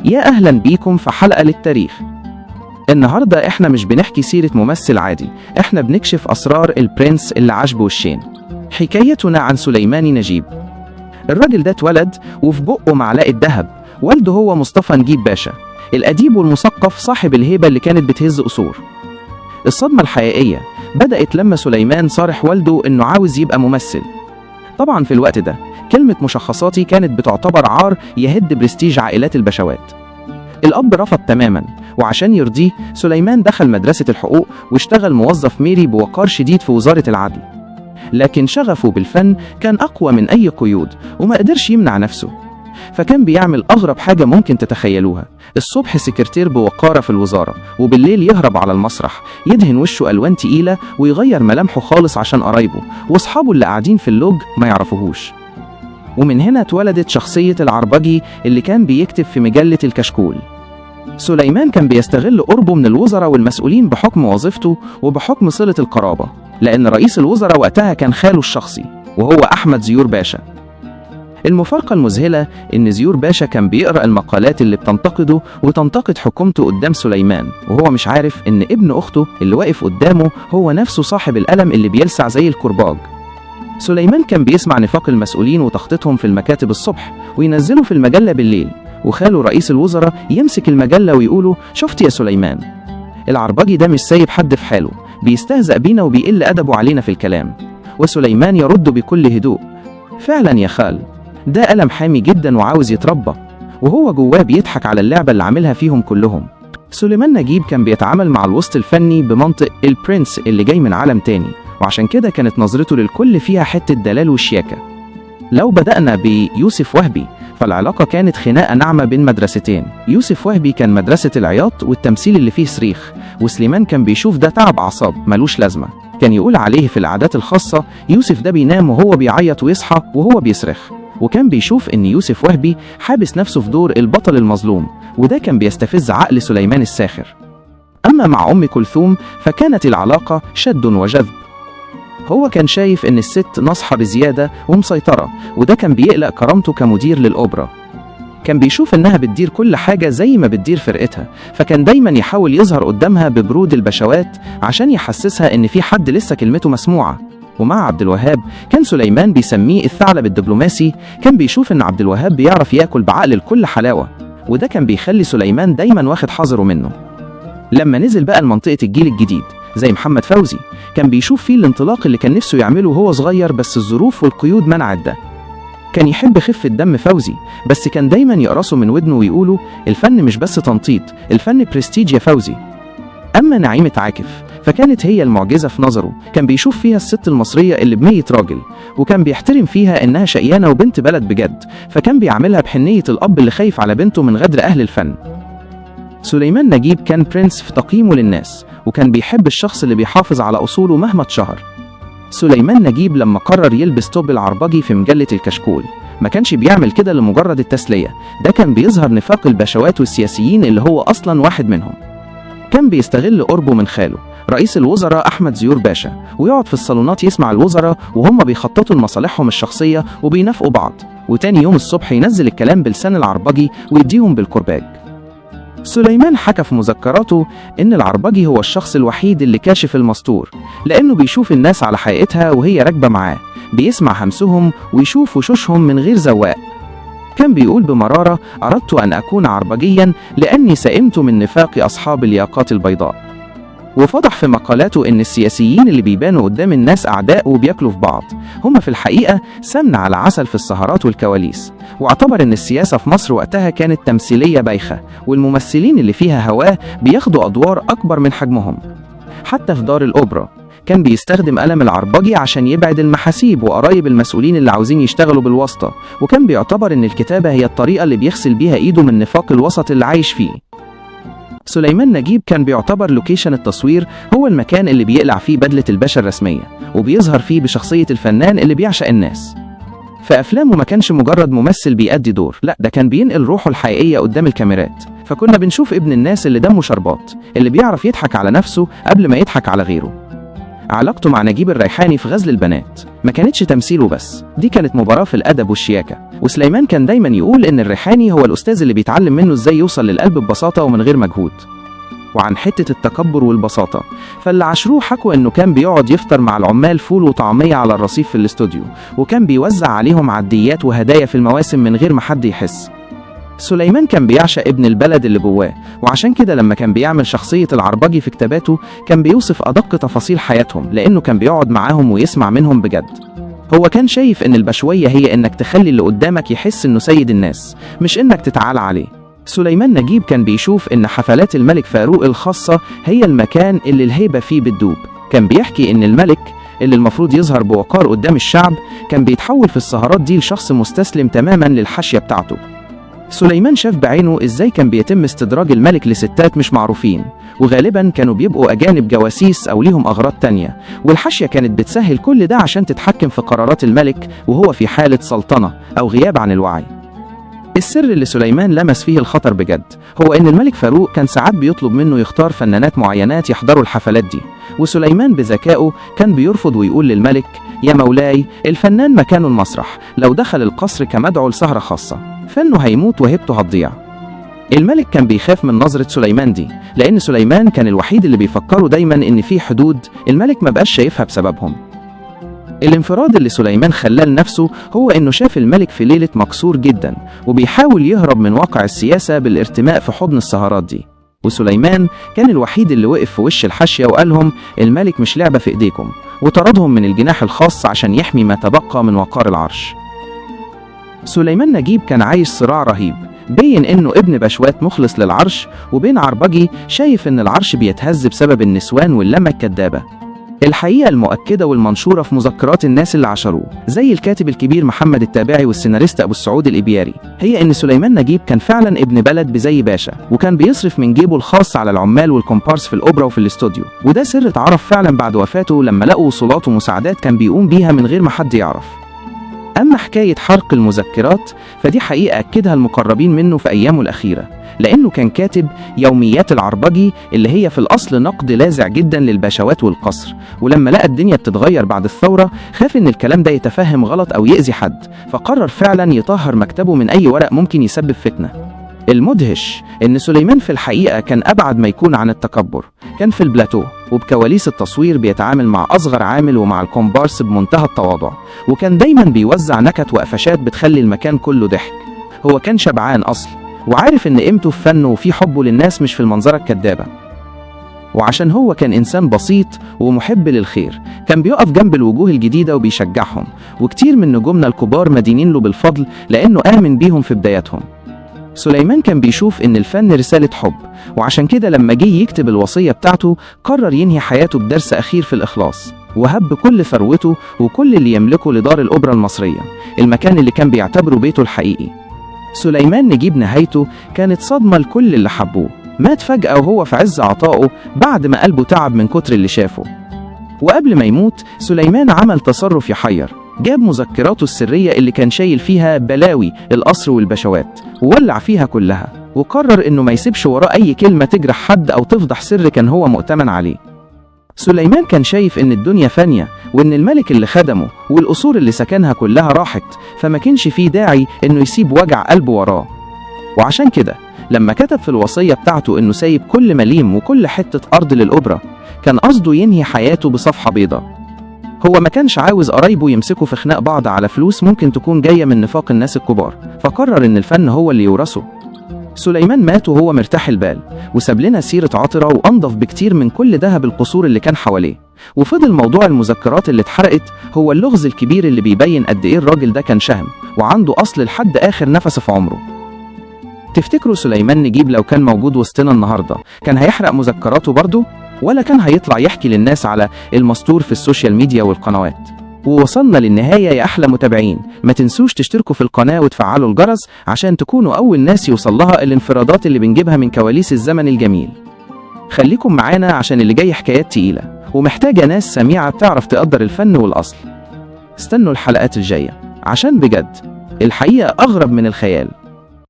يا أهلا بيكم في حلقة للتاريخ. النهاردة احنا مش بنحكي سيرة ممثل عادي، احنا بنكشف أسرار البرنس اللي عاش بوشين. حكايتنا عن سليمان نجيب. الراجل ده اتولد وفي بقه معلقة ذهب. والده هو مصطفى نجيب باشا، الأديب والمثقف صاحب الهيبة اللي كانت بتهز قصور. الصدمة الحقيقية بدأت لما سليمان صارح والده إنه عاوز يبقى ممثل. طبعا في الوقت ده كلمة مشخصاتي كانت بتعتبر عار يهد برستيج عائلات البشوات. الأب رفض تماما، وعشان يرضيه سليمان دخل مدرسة الحقوق واشتغل موظف ميري بوقار شديد في وزارة العدل. لكن شغفه بالفن كان أقوى من أي قيود وما قدرش يمنع نفسه، فكان بيعمل أغرب حاجة ممكن تتخيلوها. الصبح سكرتير بوقارة في الوزارة، وبالليل يهرب على المسرح يدهن وشه ألوان تقيلة ويغير ملامحه خالص عشان قرايبه وأصحابه اللي قاعدين في اللوج ما يعرفوهوش. ومن هنا اتولدت شخصية العربجي اللي كان بيكتب في مجلة الكشكول. سليمان كان بيستغل قربه من الوزراء والمسؤولين بحكم وظيفته وبحكم صلة القرابة، لأن رئيس الوزراء وقتها كان خاله الشخصي وهو أحمد زيور باشا. المفارقة المذهلة إن زيور باشا كان بيقرأ المقالات اللي بتنتقده وتنتقد حكومته قدام سليمان، وهو مش عارف إن ابن أخته اللي واقف قدامه هو نفسه صاحب القلم اللي بيلسع زي الكرباج. سليمان كان بيسمع نفاق المسؤولين وتخطيطهم في المكاتب الصبح وينزله في المجلة بالليل، وخاله رئيس الوزراء يمسك المجلة ويقوله: شفت يا سليمان، العربجي ده مش سايب حد في حاله، بيستهزأ بينا وبيقل أدبه علينا في الكلام. وسليمان يرد بكل هدوء: فعلا يا خال، ده قلم حامي جدا وعاوز يتربى. وهو جواه بيضحك على اللعبة اللي عاملها فيهم كلهم. سليمان نجيب كان بيتعامل مع الوسط الفني بمنطق البرنس اللي جاي من عالم تاني، وعشان كده كانت نظرته للكل فيها حتة دلال والشياكة. لو بدأنا بيوسف وهبي فالعلاقة كانت خناقة ناعمة بين مدرستين. يوسف وهبي كان مدرسة العياط والتمثيل اللي فيه صريخ، وسليمان كان بيشوف ده تعب أعصاب ملوش لازمة. كان يقول عليه في العادات الخاصة: يوسف ده بينام وهو بيعيط ويصحى وهو بيصرخ. وكان بيشوف إن يوسف وهبي حابس نفسه في دور البطل المظلوم، وده كان بيستفز عقل سليمان الساخر. أما مع أم كلثوم فكانت العلاقة شد وجذب. هو كان شايف إن الست ناصحة بزيادة ومسيطرة، وده كان بيقلق كرامته كمدير للأوبرا. كان بيشوف إنها بتدير كل حاجة زي ما بتدير فرقتها، فكان دايما يحاول يظهر قدامها ببرود البشوات عشان يحسسها إن في حد لسه كلمته مسموعة. ومع عبد الوهاب كان سليمان بيسميه الثعلب الدبلوماسي. كان بيشوف إن عبد الوهاب بيعرف ياكل بعقل الكل حلاوة، وده كان بيخلي سليمان دايما واخد حذره منه. لما نزل بقى لمنطقة الجيل الجديد زي محمد فوزي، كان بيشوف فيه الانطلاق اللي كان نفسه يعمله وهو صغير، بس الظروف والقيود منعت ده. كان يحب خفة دم فوزي، بس كان دايما يقرصه من ودنه ويقوله: الفن مش بس تنطيط، الفن برستيج يا فوزي. أما نعيمة عاكف فكانت هي المعجزة في نظره. كان بيشوف فيها الست المصرية اللي ب100 راجل، وكان بيحترم فيها إنها شقيانة وبنت بلد بجد، فكان بيعملها بحنية الأب اللي خايف على بنته من غدر أهل الفن. سليمان نجيب كان برنس في تقييمه للناس، وكان بيحب الشخص اللي بيحافظ على أصوله مهما اتشهر. سليمان نجيب لما قرر يلبس توب العربجي في مجلة الكشكول ما كانش بيعمل كده لمجرد التسلية، ده كان بيظهر نفاق البشوات والسياسيين اللي هو أصلا واحد منهم. كان بيستغل قربه من خاله رئيس الوزراء أحمد زيور باشا، ويقعد في الصالونات يسمع الوزراء وهم بيخططوا لمصالحهم الشخصية وبينافقوا بعض، وتاني يوم الصبح ينزل الكلام بلسان العربجي ويديهم بالكرباج. سليمان حكى في مذكراته إن العربجي هو الشخص الوحيد اللي كاشف المستور، لأنه بيشوف الناس على حقيقتها وهي راكبة معاه، بيسمع همسهم ويشوف وشوشهم من غير زواق. كان بيقول بمرارة: أردت أن أكون عربجيا لأني سئمت من نفاق أصحاب الياقات البيضاء. وفضح في مقالاته إن السياسيين اللي بيبانوا قدام الناس أعداء وبياكلوا في بعض هم في الحقيقة سمن على عسل في السهرات والكواليس، واعتبر إن السياسة في مصر وقتها كانت تمثيلية بايخة، والممثلين اللي فيها هواه بياخدوا أدوار أكبر من حجمهم. حتى في دار الأوبرا كان بيستخدم قلم العربجي عشان يبعد المحاسيب وقرايب المسؤولين اللي عاوزين يشتغلوا بالواسطة، وكان بيعتبر إن الكتابة هي الطريقة اللي بيغسل بيها إيده من نفاق الوسط اللي عايش فيه. سليمان نجيب كان بيعتبر لوكيشن التصوير هو المكان اللي بيقلع فيه بدلة الباشا الرسمية، وبيظهر فيه بشخصية الفنان اللي بيعشق الناس. في أفلامه ما كانش مجرد ممثل بيأدي دور، لا ده كان بينقل روحه الحقيقية قدام الكاميرات. فكنا بنشوف ابن الناس اللي دمه شربات، اللي بيعرف يضحك على نفسه قبل ما يضحك على غيره. علاقته مع نجيب الريحاني في غزل البنات ما كانتش تمثيله بس، دي كانت مباراة في الأدب والشياكة. وسليمان كان دايما يقول إن الريحاني هو الأستاذ اللي بيتعلم منه إزاي يوصل للقلب ببساطة ومن غير مجهود. وعن حتة التكبر والبساطة، فاللي عاشروه حكوا إنه كان بيقعد يفطر مع العمال فول وطعمية على الرصيف في الاستوديو، وكان بيوزع عليهم عديات وهدايا في المواسم من غير ما حد يحس. سليمان كان بيعشق ابن البلد اللي جواه، وعشان كده لما كان بيعمل شخصية العربجي في كتاباته كان بيوصف أدق تفاصيل حياتهم، لأنه كان بيقعد معاهم ويسمع منهم بجد. هو كان شايف إن البشوية هي إنك تخلي اللي قدامك يحس إنه سيد الناس، مش إنك تتعالى عليه. سليمان نجيب كان بيشوف إن حفلات الملك فاروق الخاصة هي المكان اللي الهيبة فيه بتدوب. كان بيحكي إن الملك اللي المفروض يظهر بوقار قدام الشعب كان بيتحول في السهرات دي لشخص مستسلم تماما للحاشية بتاعته. سليمان شاف بعينه إزاي كان بيتم استدراج الملك لستات مش معروفين، وغالبا كانوا بيبقوا أجانب جواسيس أو ليهم أغراض تانية، والحاشية كانت بتسهل كل ده عشان تتحكم في قرارات الملك وهو في حالة سلطنة أو غياب عن الوعي. السر اللي سليمان لمس فيه الخطر بجد هو إن الملك فاروق كان ساعات بيطلب منه يختار فنانات معينات يحضروا الحفلات دي، وسليمان بذكائه كان بيرفض ويقول للملك: يا مولاي، الفنان مكانه المسرح، لو دخل القصر كمدعو لسهرة خاصة فنه هيموت وهبته هتضيع. الملك كان بيخاف من نظرة سليمان دي، لأن سليمان كان الوحيد اللي بيفكره دايما إن في حدود الملك ما بقاش شايفها بسببهم. الانفراد اللي سليمان خلاه لنفسه هو إنه شاف الملك في ليلة مكسور جدا وبيحاول يهرب من واقع السياسة بالارتماء في حضن السهرات دي، وسليمان كان الوحيد اللي وقف في وش الحاشية وقالهم: الملك مش لعبة في إيديكم، وطردهم من الجناح الخاص عشان يحمي ما تبقى من وقار العرش. سليمان نجيب كان عايش صراع رهيب بين إنه ابن بشوات مخلص للعرش، وبين عربجي شايف إن العرش بيتهز بسبب النسوان واللمة الكدابة. الحقيقة المؤكدة والمنشورة في مذكرات الناس اللي عاشروه زي الكاتب الكبير محمد التابعي والسيناريست أبو السعود الإبياري هي إن سليمان نجيب كان فعلا ابن بلد بزي باشا، وكان بيصرف من جيبه الخاص على العمال والكومبارس في الأوبرا وفي الاستوديو، وده سر اتعرف فعلا بعد وفاته لما لقوا وصولات ومساعدات كان بيقوم بيها من غير ما حد يعرف. أما حكاية حرق المذكرات فدي حقيقة أكدها المقربين منه في أيامه الأخيرة، لأنه كان كاتب يوميات العربجي اللي هي في الأصل نقد لاذع جدا للبشوات والقصر، ولما لقى الدنيا بتتغير بعد الثورة خاف إن الكلام ده يتفهم غلط أو يأذي حد، فقرر فعلا يطهر مكتبه من أي ورق ممكن يسبب فتنة. المدهش إن سليمان في الحقيقة كان أبعد ما يكون عن التكبر، كان في البلاتو وبكواليس التصوير بيتعامل مع أصغر عامل ومع الكومبارس بمنتهى التواضع، وكان دايما بيوزع نكت وقفشات بتخلي المكان كله ضحك. هو كان شبعان أصل وعارف إن قيمته في فنه وفي حبه للناس مش في المنظرة الكدابة. وعشان هو كان إنسان بسيط ومحب للخير كان بيقف جنب الوجوه الجديدة وبيشجعهم، وكتير من نجومنا الكبار مدينين له بالفضل لأنه آمن بيهم في بداياتهم. سليمان كان بيشوف إن الفن رسالة حب، وعشان كده لما جه يكتب الوصية بتاعته قرر ينهي حياته بدرس أخير في الإخلاص، وهب كل ثروته وكل اللي يملكه لدار الأوبرا المصرية، المكان اللي كان بيعتبره بيته الحقيقي. سليمان نجيب نهايته كانت صدمة لكل اللي حبوه، مات فجأة وهو في عز عطائه بعد ما قلبه تعب من كتر اللي شافه. وقبل ما يموت سليمان عمل تصرف يحير، جاب مذكراته السرية اللي كان شايل فيها بلاوي القصر والبشوات وولع فيها كلها، وقرر إنه ما يسيبش وراه أي كلمة تجرح حد أو تفضح سر كان هو مؤتمن عليه. سليمان كان شايف إن الدنيا فانية وإن الملك اللي خدمه والقصور اللي سكنها كلها راحت، فما كانش فيه داعي إنه يسيب وجع قلبه وراه. وعشان كده لما كتب في الوصية بتاعته إنه سايب كل مليم وكل حتة أرض للأوبرا كان قصده ينهي حياته بصفحة بيضة. هو ما كانش عاوز قرايبه يمسكوا في خناق بعض على فلوس ممكن تكون جاية من نفاق الناس الكبار، فقرر إن الفن هو اللي يورثه. سليمان مات وهو مرتاح البال وساب لنا سيرة عطرة وأنضف بكتير من كل دهب القصور اللي كان حواليه، وفضل موضوع المذكرات اللي اتحرقت هو اللغز الكبير اللي بيبين قد إيه الراجل ده كان شهم وعنده أصل لحد آخر نفس في عمره. تفتكروا سليمان نجيب لو كان موجود وسطنا النهاردة كان هيحرق مذكراته برضه؟ ولا كان هيطلع يحكي للناس على المستور في السوشيال ميديا والقنوات؟ ووصلنا للنهاية يا أحلى متابعين، ما تنسوش تشتركوا في القناة وتفعلوا الجرس عشان تكونوا أول ناس يوصل لها الانفرادات اللي بنجيبها من كواليس الزمن الجميل. خليكم معانا عشان اللي جاي حكايات تقيلة ومحتاجة ناس سميعة بتعرف تقدر الفن والأصل. استنوا الحلقات الجاية عشان بجد الحقيقة أغرب من الخيال.